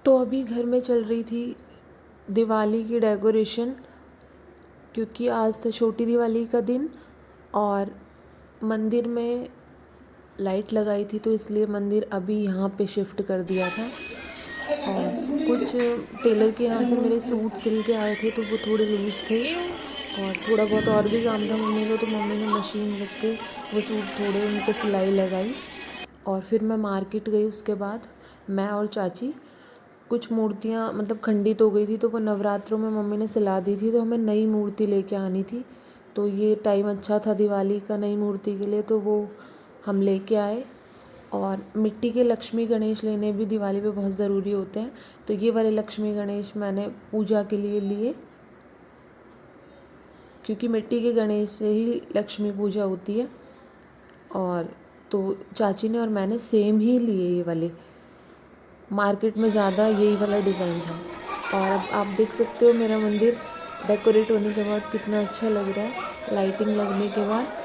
तो अभी घर में चल रही थी दिवाली की डेकोरेशन, क्योंकि आज था छोटी दिवाली का दिन और मंदिर में लाइट लगाई थी, तो इसलिए मंदिर अभी यहाँ पे शिफ्ट कर दिया था। और कुछ टेलर के यहाँ से मेरे सूट सिल के आए थे, तो वो थोड़े लूज़ थे और थोड़ा बहुत और भी काम था मम्मी को, तो मम्मी ने मशीन रख के वो सूट थोड़े उन पर सिलाई लगाई। और फिर मैं मार्केट गई। उसके बाद मैं और चाची, कुछ मूर्तियाँ मतलब खंडित हो गई थी, तो वो नवरात्रों में मम्मी ने सिला दी थी, तो हमें नई मूर्ति लेके आनी थी। तो ये टाइम अच्छा था दिवाली का नई मूर्ति के लिए, तो वो हम लेके आए। और मिट्टी के लक्ष्मी गणेश लेने भी दिवाली पे बहुत ज़रूरी होते हैं, तो ये वाले लक्ष्मी गणेश मैंने पूजा के लिए लिए, क्योंकि मिट्टी के गणेश से ही लक्ष्मी पूजा होती है। और तो चाची ने और मैंने सेम ही लिए ये वाले। मार्केट में ज़्यादा यही वाला डिज़ाइन था। और अब आप देख सकते हो मेरा मंदिर डेकोरेट होने के बाद कितना अच्छा लग रहा है, लाइटिंग लगने के बाद।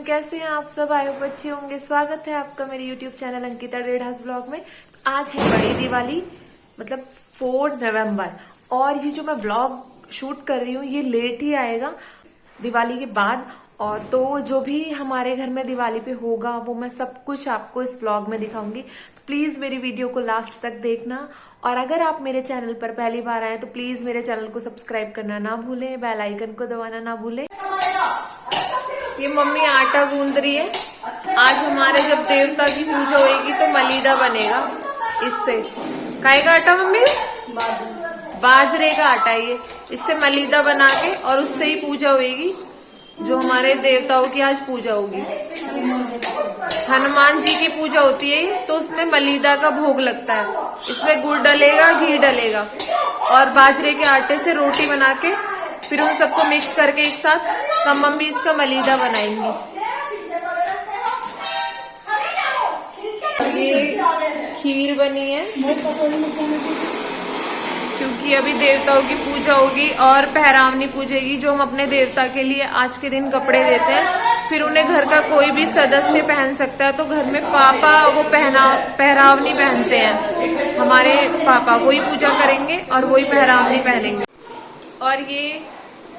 कैसे हैं आप सब? आई होप अच्छे होंगे। स्वागत है आपका मेरे YouTube चैनल अंकिता डेढ़ास ब्लॉग में। आज है बड़ी दिवाली, मतलब 4 नवंबर, और ये जो मैं ब्लॉग शूट कर रही हूँ ये लेट ही आएगा दिवाली के बाद। और तो जो भी हमारे घर में दिवाली पे होगा वो मैं सब कुछ आपको इस ब्लॉग में दिखाऊंगी, तो प्लीज मेरी वीडियो को लास्ट तक देखना। और अगर आप मेरे चैनल पर पहली बार आए तो प्लीज मेरे चैनल को सब्सक्राइब करना ना भूलें, बेल आइकन को दबाना ना भूलें। ये मम्मी आटा गूंद रही है। आज हमारे जब देवता की पूजा होगी तो मलीदा बनेगा इससे। काय का आटा मम्मी? बाजरे का आटा। ये इससे मलीदा बना के और उससे ही पूजा होगी, जो हमारे देवताओं की आज पूजा होगी। हनुमान जी की पूजा होती है तो उसमें मलीदा का भोग लगता है। इसमें गुड़ डलेगा, घी डलेगा और बाजरे के आटे से रोटी बना के फिर उन सबको मिक्स करके एक साथ तब मम्मी इसका मलीदा बनाएंगी। ये खीर बनी है क्योंकि अभी देवताओं की पूजा होगी और पहरावनी पूजेगी, जो हम अपने देवता के लिए आज के दिन कपड़े देते हैं, फिर उन्हें घर का कोई भी सदस्य पहन सकता है। तो घर में पापा वो पहरावनी पहनते हैं, हमारे पापा वही पूजा करेंगे और वही पहरावनी पहनेंगे। और ये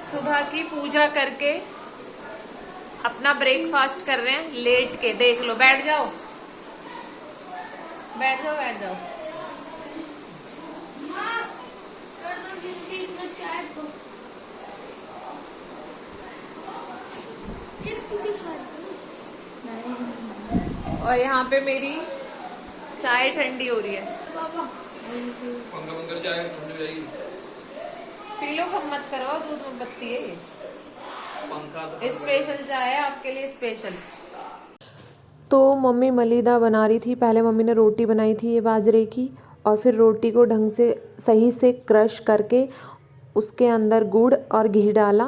सुबह की पूजा करके अपना ब्रेकफास्ट कर रहे हैं लेट के। देख लो, बैठ जाओ बैठ जाओ बैठ जाओ। और यहाँ पे मेरी चाय ठंडी हो रही है। चाय ठंडी हो जाएगी। पी लो, कम मत करवाओ, दूध में बत्ती है। स्पेशल चाय है आपके लिए, स्पेशल। तो मम्मी मलीदा बना रही थी। पहले मम्मी ने रोटी बनाई थी ये बाजरे की, और फिर रोटी को ढंग से सही से क्रश करके उसके अंदर गुड़ और घी डाला,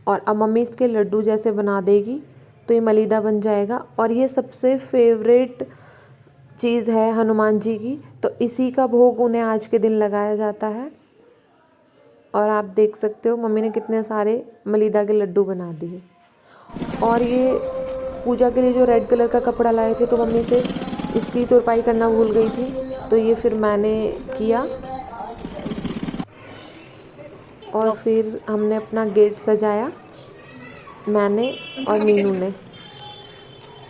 और अब मम्मी इसके लड्डू जैसे बना देगी तो ये मलीदा बन जाएगा। और ये सबसे फेवरेट चीज़ है हनुमान जी की, तो इसी का भोग उन्हें आज के दिन लगाया जाता है। और आप देख सकते हो मम्मी ने कितने सारे मलीदा के लड्डू बना दिए। और ये पूजा के लिए जो रेड कलर का कपड़ा लाए थे, तो मम्मी से इसकी तुरपाई करना भूल गई थी, तो ये फिर मैंने किया। और फिर हमने अपना गेट सजाया, मैंने और मीनू ने।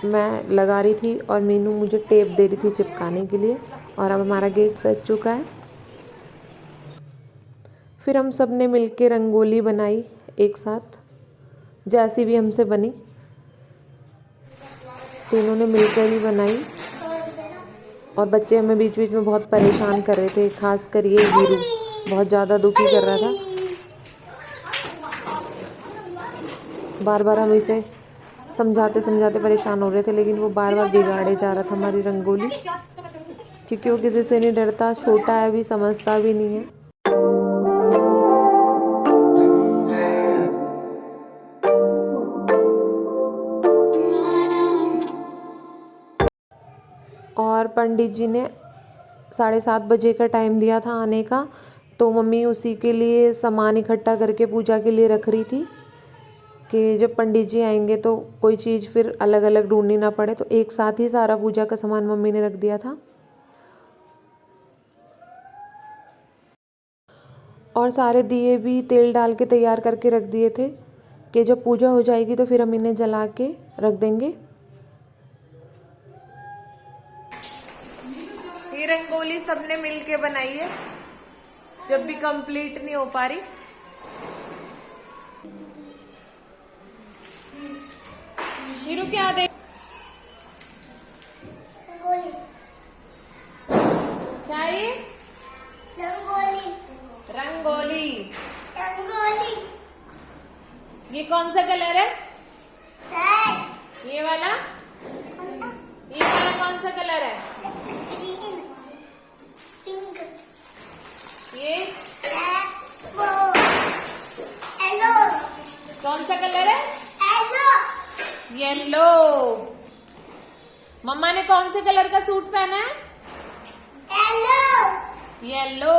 मैं लगा रही थी और मीनू मुझे टेप दे रही थी चिपकाने के लिए। और अब हमारा गेट सज चुका है। फिर हम सब ने मिलके रंगोली बनाई एक साथ, जैसी भी हमसे बनी, तीनों ने मिलकर ही बनाई। और बच्चे हमें बीच बीच में बहुत परेशान कर रहे थे, खासकर ये वीरू बहुत ज़्यादा दुखी कर रहा था। बार बार हम इसे समझाते समझाते परेशान हो रहे थे, लेकिन वो बार बार बिगाड़े जा रहा था हमारी रंगोली, क्योंकि वो किसी से नहीं डरता, छोटा है, अभी समझता भी नहीं है। और पंडित जी ने 7:30 बजे का टाइम दिया था आने का, तो मम्मी उसी के लिए सामान इकट्ठा करके पूजा के लिए रख रही थी कि जब पंडित जी आएंगे तो कोई चीज़ फिर अलग अलग ढूंढनी ना पड़े, तो एक साथ ही सारा पूजा का सामान मम्मी ने रख दिया था। और सारे दिए भी तेल डाल के तैयार करके रख दिए थे कि जब पूजा हो जाएगी तो फिर हम इन्हें जला के रख देंगे। ये रंगोली सबने मिलके बनाई है, जब भी कंप्लीट नहीं हो पा रही। हीरू क्या दे, रंगोली। क्या ये? रंगोली। रंगोली। रंगोली। ये कौन सा कलर है? रेड। ये वाला? ये वाला कौन सा कलर है? ग्रीन। पिंक। ये येलो। कौन सा कलर है? येलो। येलो। मम्मा ने कौन से कलर का सूट पहना है? येलो। येलो।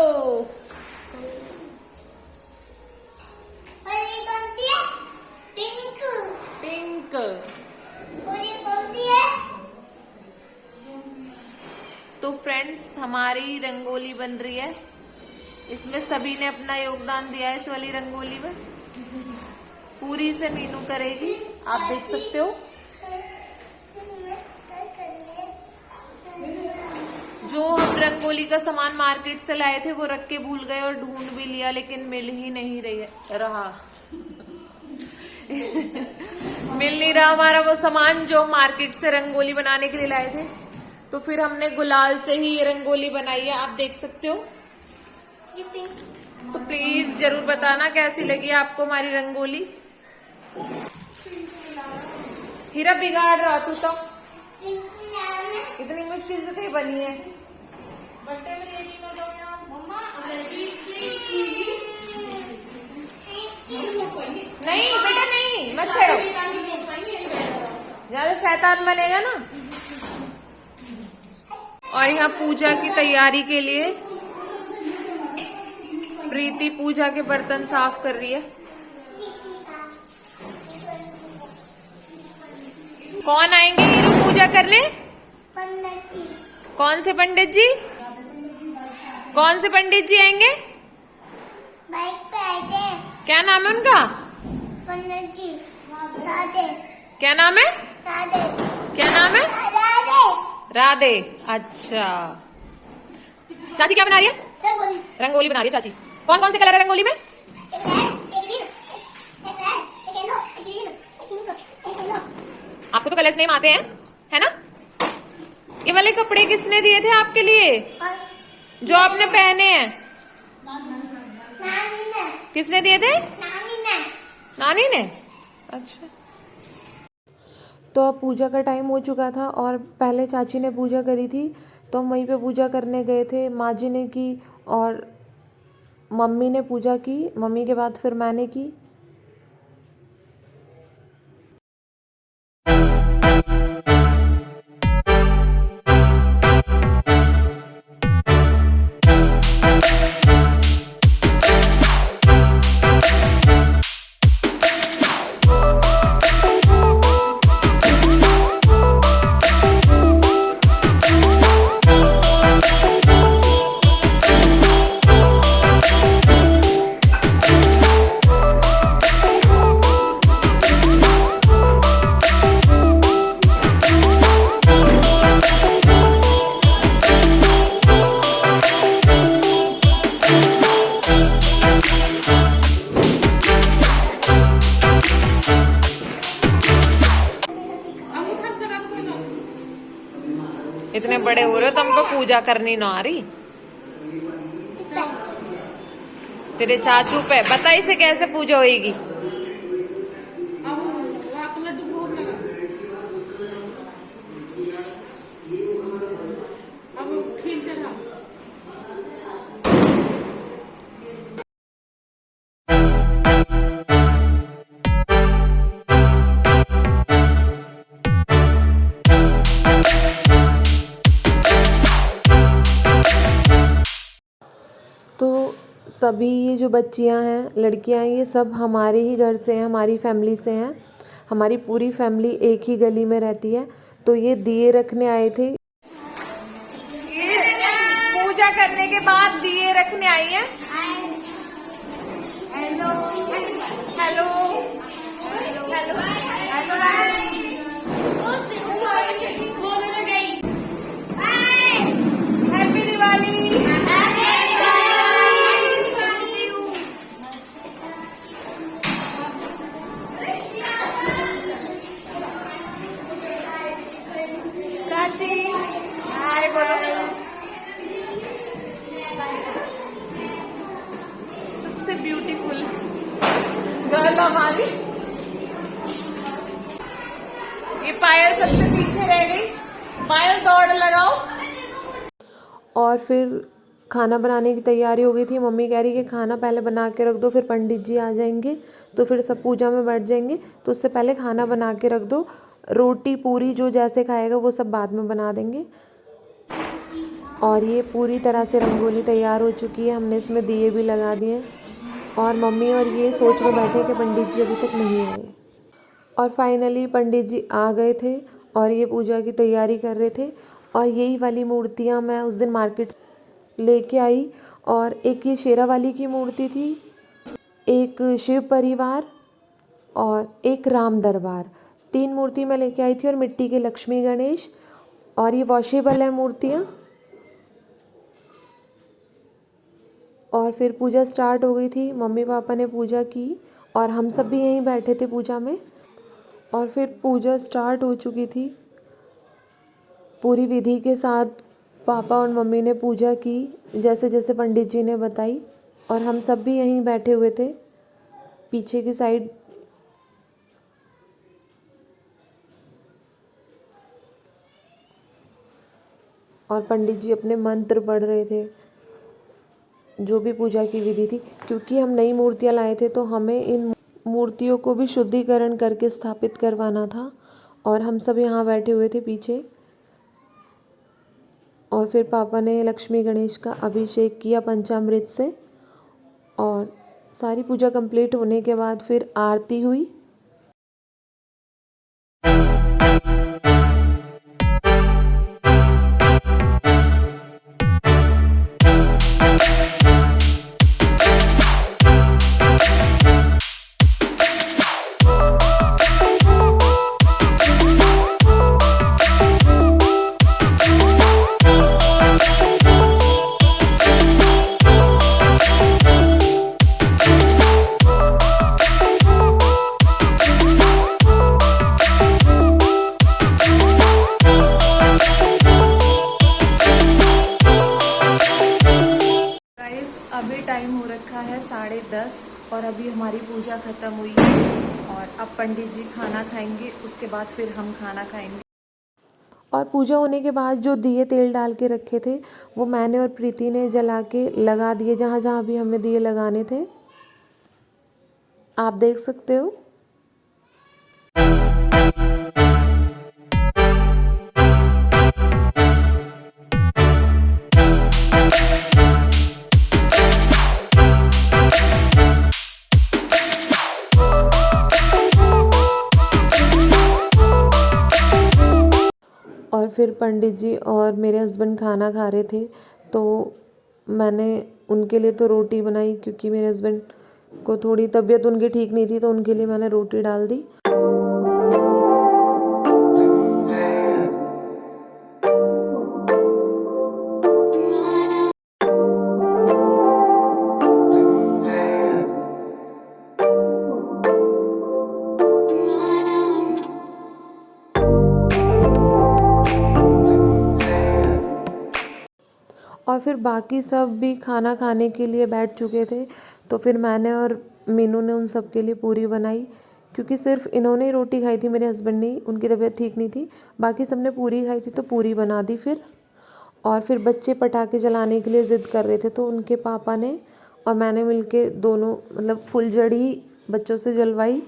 और ये कौन सी है? पिंक। पिंक। और ये कौन सी है? तो फ्रेंड्स, हमारी रंगोली बन रही है, इसमें सभी ने अपना योगदान दिया है। इस वाली रंगोली में पूरी से मीनू करेगी, आप देख सकते हो। जो हम रंगोली का सामान मार्केट से लाए थे वो रख के भूल गए और ढूंढ भी लिया, लेकिन मिल ही नहीं रहा मिल नहीं रहा हमारा वो सामान जो मार्केट से रंगोली बनाने के लिए लाए थे। तो फिर हमने गुलाल से ही ये रंगोली बनाई है, आप देख सकते हो। तो प्लीज जरूर बताना कैसी लगी आपको हमारी रंगोली। हीरा बिगाड़ रहा तू तो, इतनी मुश्किल से कहीं बनी है। बट्टे में ये नहीं कर मम्मा, नहीं बेटा नहीं, मत छेड़ो, ज्यादा शैतान बनेगा ना। और यहाँ पूजा की तैयारी के लिए प्रीति पूजा के बर्तन साफ कर रही है। कौन आएंगे हीरू पूजा करने? पंडित जी। कौन से पंडित जी? कौन से पंडित जी आएंगे? बाइक पे आए थे। क्या नाम है उनका? पंडित जी। राधे। क्या नाम है? राधे। क्या नाम है? राधे। राधे। अच्छा, चाची क्या बना रही है? रंगोली। रंगोली बना रही है चाची। कौन कौन से कलर है रंगोली में? एक रेड, एक ग्रीन, एक रेड, एक येलो, एक ग्रीन, एक पिंक, एक येलो। आपको तो कलर्स नेम आते हैं, है ना? ये वाले कपड़े किसने दिए थे आपके लिए, और जो आपने पहने हैं? नानी ने। किसने दिए थे? नानी ने। नानी ने। अच्छा। तो अब पूजा का टाइम हो चुका था और पहले चाची ने पूजा करी थी, तो हम वहीं पे पूजा करने गए थे। माँ जी ने की और मम्मी ने पूजा की, मम्मी के बाद फिर मैंने की। इतने बड़े हो रहे हो, तुमको पूजा करनी ना आ रही? तेरे चाचू पे बता, इसे कैसे पूजा होगी? सभी ये जो बच्चियां हैं, लड़कियां हैं, ये सब हमारे ही घर से हैं, हमारी फैमिली से हैं। हमारी पूरी फैमिली एक ही गली में रहती है। तो ये दिए रखने आए थे। ये पूजा करने के बाद दिए रखने आई है। Hello hello hello happy Diwali. Prachi hi बोलो। सबसे ब्यूटीफुल गर्ल हमारी। ये पायल सबसे पीछे रह गई। पायल दौड़ लगाओ। और फिर खाना बनाने की तैयारी हो गई थी। मम्मी कह रही कि खाना पहले बना के रख दो, फिर पंडित जी आ जाएंगे तो फिर सब पूजा में बैठ जाएंगे, तो उससे पहले खाना बना के रख दो। रोटी पूरी जो जैसे खाएगा वो सब बाद में बना देंगे। और ये पूरी तरह से रंगोली तैयार हो चुकी है। हमने इसमें दिए भी लगा दिए। और मम्मी और ये सोच में बैठे कि पंडित जी अभी तक नहीं आए। और फाइनली पंडित जी आ गए थे और ये पूजा की तैयारी कर रहे थे। और यही वाली मूर्तियाँ मैं उस दिन मार्केट लेके आई। और एक ये शेरावाली की मूर्ति थी, एक शिव परिवार और एक राम दरबार। 3 मूर्ति मैं लेके आई थी और मिट्टी के लक्ष्मी गणेश। और ये वॉशेबल है मूर्तियाँ। और फिर पूजा स्टार्ट हो गई थी। मम्मी पापा ने पूजा की और हम सब भी यहीं बैठे थे पूजा में। और फिर पूजा स्टार्ट हो चुकी थी। पूरी विधि के साथ पापा और मम्मी ने पूजा की जैसे जैसे पंडित जी ने बताई। और हम सब भी यहीं बैठे हुए थे पीछे की साइड। और पंडित जी अपने मंत्र पढ़ रहे थे, जो भी पूजा की विधि थी। क्योंकि हम नई मूर्तियाँ लाए थे तो हमें इन मूर्तियों को भी शुद्धिकरण करके स्थापित करवाना था। और हम सब यहाँ बैठे हुए थे पीछे। और फिर पापा ने लक्ष्मी गणेश का अभिषेक किया पंचामृत से। और सारी पूजा कंप्लीट होने के बाद फिर आरती हुई। अभी टाइम हो रखा है 10:30 और अभी हमारी पूजा खत्म हुई है। और अब पंडित जी खाना खाएंगे, उसके बाद फिर हम खाना खाएंगे। और पूजा होने के बाद जो दिए तेल डाल के रखे थे वो मैंने और प्रीति ने जला के लगा दिए जहाँ जहाँ भी हमें दिए लगाने थे। आप देख सकते हो। और फिर पंडित जी और मेरे हस्बैंड खाना खा रहे थे तो मैंने उनके लिए तो रोटी बनाई, क्योंकि मेरे हस्बैंड को थोड़ी तबीयत उनकी ठीक नहीं थी तो उनके लिए मैंने रोटी डाल दी। और फिर बाकी सब भी खाना खाने के लिए बैठ चुके थे तो फिर मैंने और मीनू ने उन सब के लिए पूरी बनाई, क्योंकि सिर्फ इन्होंने ही रोटी खाई थी, मेरे हस्बैंड ने, उनकी तबीयत ठीक नहीं थी। बाकी सब ने पूरी खाई थी तो पूरी बना दी फिर। और फिर बच्चे पटाखे जलाने के लिए ज़िद कर रहे थे तो उनके पापा ने और मैंने मिलके दोनों मतलब फुलझड़ी बच्चों से जलवाई।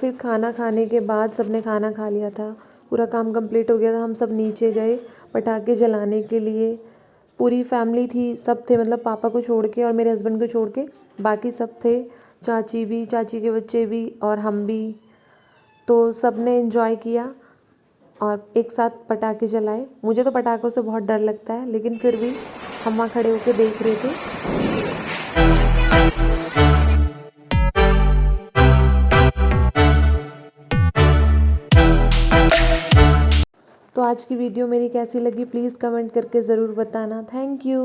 फिर खाना खाने के बाद सबने खाना खा लिया था, पूरा काम कंप्लीट हो गया था, हम सब नीचे गए पटाखे जलाने के लिए। पूरी फैमिली थी, सब थे, मतलब पापा को छोड़ के और मेरे हस्बैंड को छोड़ के बाकी सब थे, चाची भी, चाची के बच्चे भी और हम भी। तो सब ने एंजॉय किया और एक साथ पटाखे जलाए। मुझे तो पटाखों से बहुत डर लगता है, लेकिन फिर भी हम वहाँ खड़े होकर देख रहे थे। तो आज की वीडियो मेरी कैसी लगी प्लीज़ कमेंट करके ज़रूर बताना। Thank you.